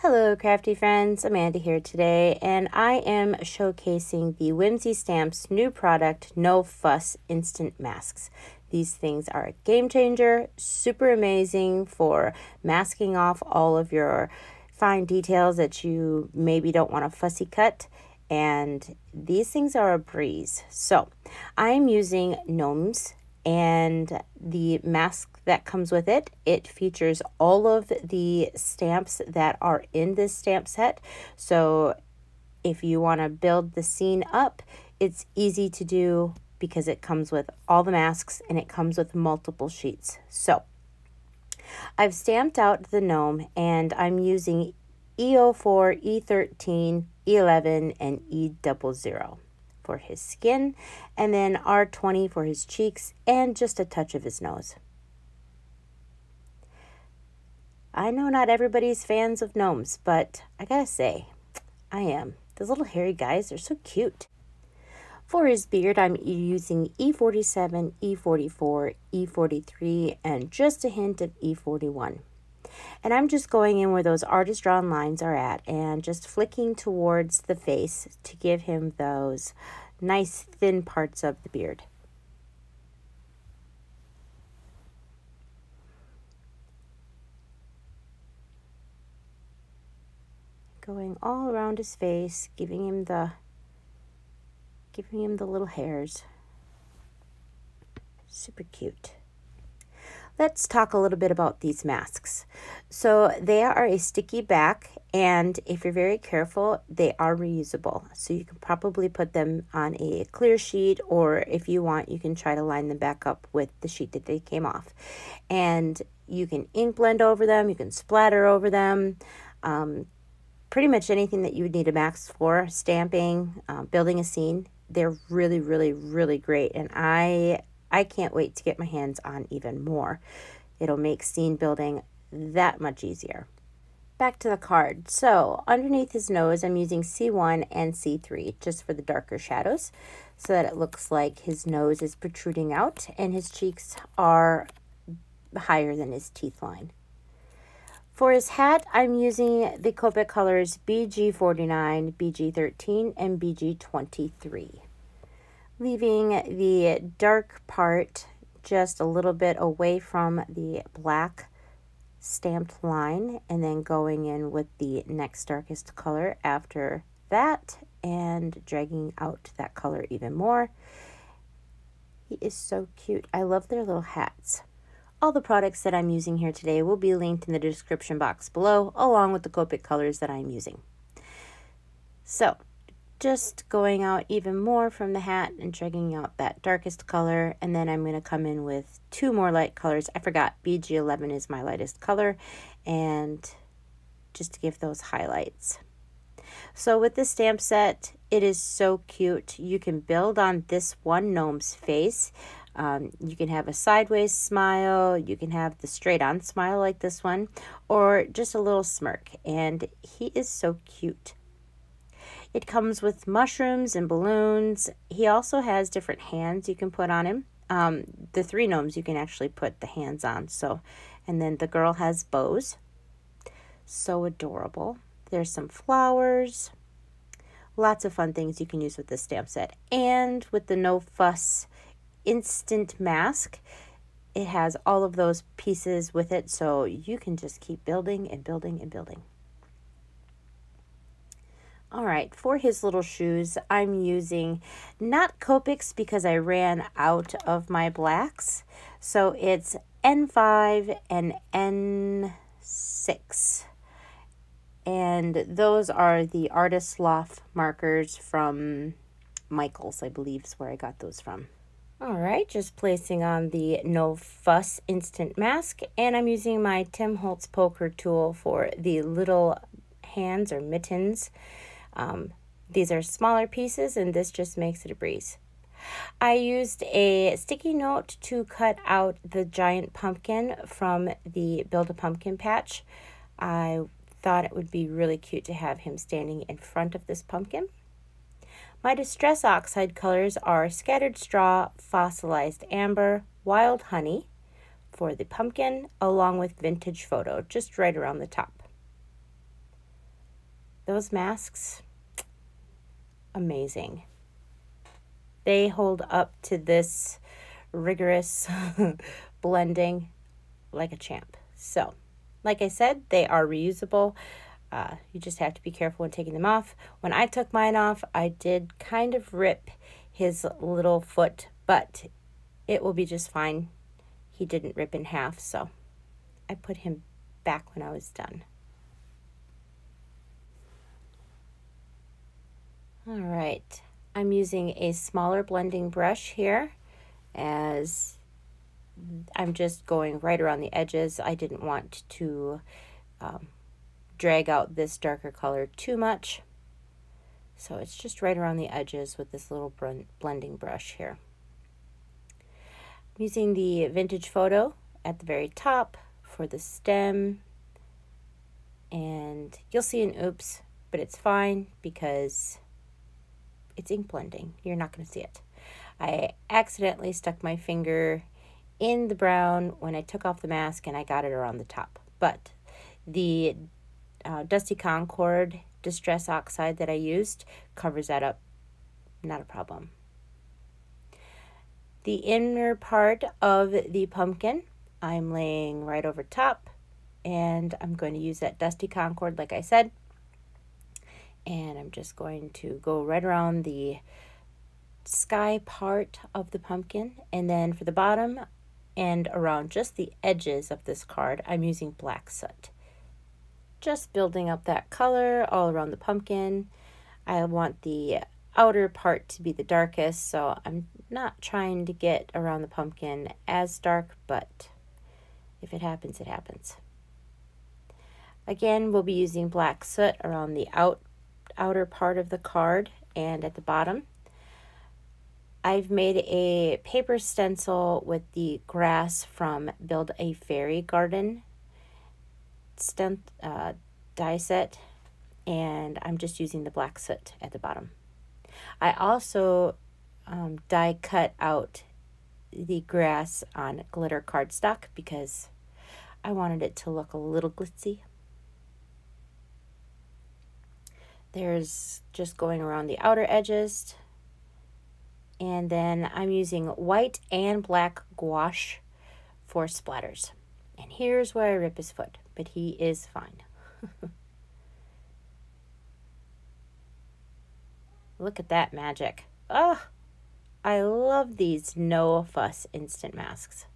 Hello crafty friends, Amanda here today, and I am showcasing the Whimsy Stamps new product, No Fuss Instant Masks. These things are a game changer, super amazing for masking off all of your fine details that you maybe don't want to fussy cut, and these things are a breeze. So I'm using Gnomes, and the mask that comes with it, it features all of the stamps that are in this stamp set. So if you want to build the scene up, it's easy to do because it comes with all the masks and it comes with multiple sheets. So I've stamped out the gnome and I'm using E04, E13, E11, and E00 for his skin, and then R20 for his cheeks and just a touch of his nose. I know not everybody's fans of gnomes, but I gotta say, I am. Those little hairy guys are so cute. For his beard, I'm using E47, E44, E43, and just a hint of E41. And I'm just going in where those artist drawn lines are at and just flicking towards the face to give him those nice thin parts of the beard. Going all around his face, giving him the little hairs. Super cute. Let's talk a little bit about these masks. So they are a sticky back, and if you're very careful, they are reusable. So you can probably put them on a clear sheet, or if you want, you can try to line them back up with the sheet that they came off. And you can ink blend over them, you can splatter over them, pretty much anything that you would need a mask for, stamping, building a scene. They're really, really, really great, and I can't wait to get my hands on even more. It'll make scene building that much easier. Back to the card. So underneath his nose, I'm using C1 and C3 just for the darker shadows so that it looks like his nose is protruding out and his cheeks are higher than his teeth line. For his hat, I'm using the Copic colors BG49, BG13, and BG23. Leaving the dark part just a little bit away from the black stamped line, and then going in with the next darkest color after that and dragging out that color even more. He is so cute. I love their little hats. All the products that I'm using here today will be linked in the description box below, along with the Copic colors that I'm using. So just going out even more from the hat and dragging out that darkest color, and then I'm going to come in with two more light colors. I forgot BG11 is my lightest color, and just to give those highlights. So with this stamp set, it is so cute. You can build on this one gnome's face. You can have a sideways smile, you can have the straight on smile like this one, or just a little smirk, and he is so cute. It comes with mushrooms and balloons. He also has different hands you can put on him. The three gnomes you can actually put the hands on. And then the girl has bows. So adorable. There's some flowers. Lots of fun things you can use with this stamp set. And with the No Fuss Instant Mask, it has all of those pieces with it, so you can just keep building and building and building. All right, for his little shoes, I'm using not Copics because I ran out of my blacks. So it's N5 and N6. And those are the Artist Loft markers from Michael's, I believe is where I got those from. All right, just placing on the No Fuss Instant Mask. And I'm using my Tim Holtz poker tool for the little hands or mittens. These are smaller pieces, and this just makes it a breeze. I used a sticky note to cut out the giant pumpkin from the Build-A-Pumpkin patch. I thought it would be really cute to have him standing in front of this pumpkin. My Distress Oxide colors are Scattered Straw, Fossilized Amber, Wild Honey for the pumpkin, along with Vintage Photo, just right around the top. those masks, amazing. They hold up to this rigorous blending like a champ. So, like I said, they are reusable. You just have to be careful when taking them off. When I took mine off, I did kind of rip his little foot, but it will be just fine. He didn't rip in half, so I put him back when I was done. All right, I'm using a smaller blending brush here as I'm just going right around the edges. I didn't want to drag out this darker color too much. So it's just right around the edges with this little blending brush here. I'm using the vintage photo at the very top for the stem. And you'll see an oops, but it's fine because it's ink blending. You're not going to see it. I accidentally stuck my finger in the brown when I took off the mask and I got it around the top. But the Dusty Concord Distress Oxide that I used covers that up. Not a problem. The inner part of the pumpkin I'm laying right over top, and I'm going to use that Dusty Concord like I said. And I'm just going to go right around the sky part of the pumpkin, and then for the bottom and around just the edges of this card, I'm using black soot. Just building up that color all around the pumpkin. I want the outer part to be the darkest, so I'm not trying to get around the pumpkin as dark, but if it happens, it happens. Again, we'll be using black soot around the outer part of the card and at the bottom. I've made a paper stencil with the grass from Build a Fairy Garden die set, and I'm just using the black soot at the bottom. I also die cut out the grass on glitter cardstock because I wanted it to look a little glitzy. There's just going around the outer edges, and then I'm using white and black gouache for splatters. And here's where I rip his foot, but he is fine. Look at that magic. Oh, I love these no fuss instant masks.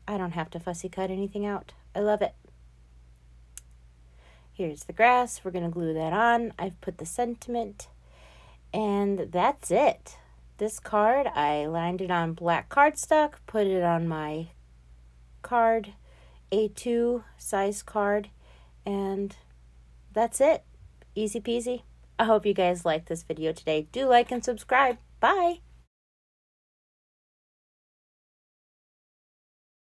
I don't have to fussy cut anything out. I love it. Here's the grass. We're going to glue that on. I've put the sentiment, and that's it. This card, I lined it on black cardstock, put it on my card, A2 size card, and that's it. Easy peasy. I hope you guys liked this video today. Do like and subscribe. Bye.